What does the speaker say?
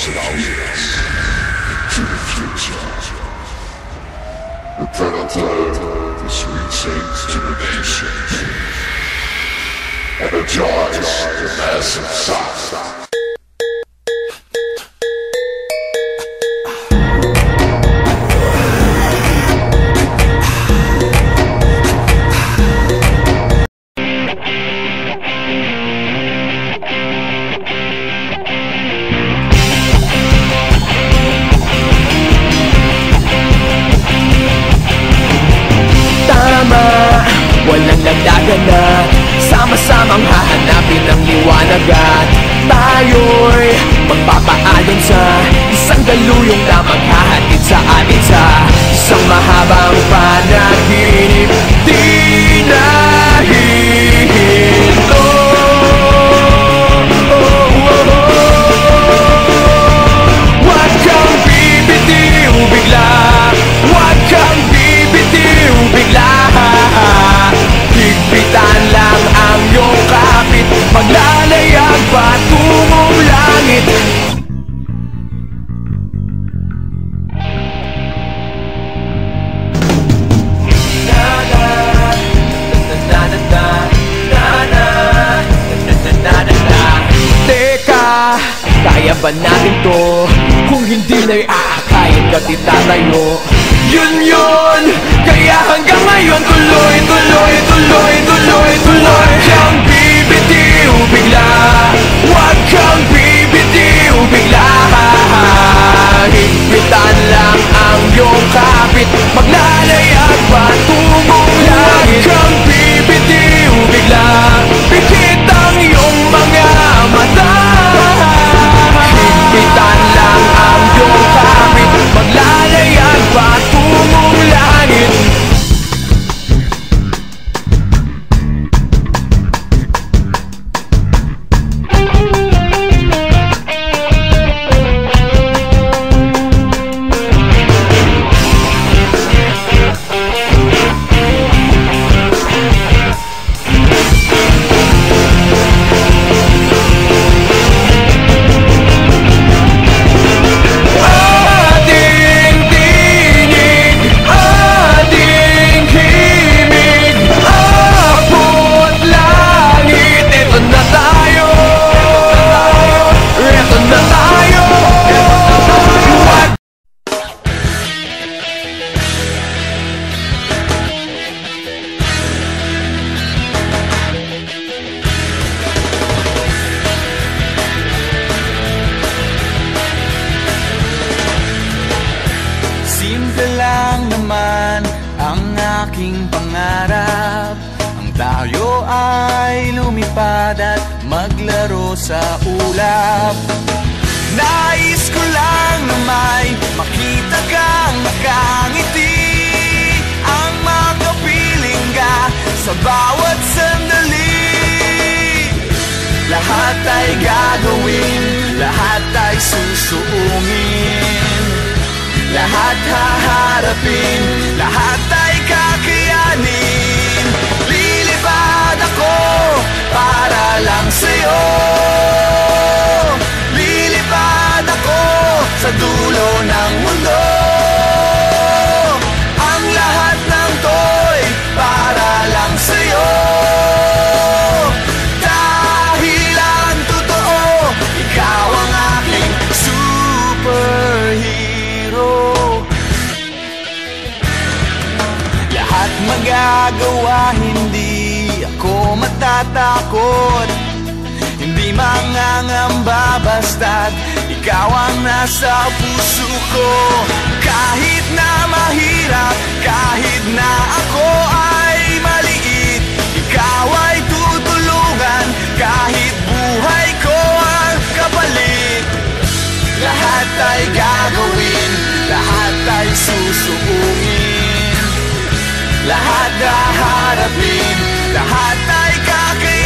of years to the future. The predator is reaching to the nation. Energize the massive side. Walang lagdagan na sama-samang hahanapin ang liwanag at tayo'y magpapaalon sa isang galuyong na maghahatid sa atin sa isang mahabang panaginip. Di na hihinto. Huwag kang bibitiw bigla, huwag kang bibitiw bigla. Higpitan lang ang iyong kapit, maglalayag patungong langit. Teka, kaya ba natin to? Kung hindi na'y aakayin ka titatayo. Yun, kaya hanggang ngayon tuloy, tuloy, tuloy, tuloy, tuloy. Huwag kang bibitiw bigla, huwag kang bibitiw bigla. Higpitan lang ang iyong kapit, maglalayag patungong langit. Huwag kang bibitiw bigla, pikit ang iyong mga mata. Higpitan lang ang iyong kapit, maglalayag patungong langit. Maglaro sa ulap. Nais ko lang na may makita kang nakangiti, ang makapiling ka sa bawat sandali. Lahat ay gagawin, lahat ay susuungin, lahat haharapin, lahat ay kakayanin. Lilipad ako para lang sa'yo, lilipad ako sa dulo ng mundo. Ang lahat ng to'y para lang sa'yo, dahil ang totoo, ikaw ang aking superhero. Lahat magagawa, hindi ako matatakot, hindi mangangamba basta't ikaw ang nasa puso ko. Kahit na mahirap, kahit na ako ay maliit, ikaw ay tutulungan, kahit buhay ko ang kapalit. Lahat ay gagawin, lahat ay susuungin, lahat haharapin, lahat ay kakayanin.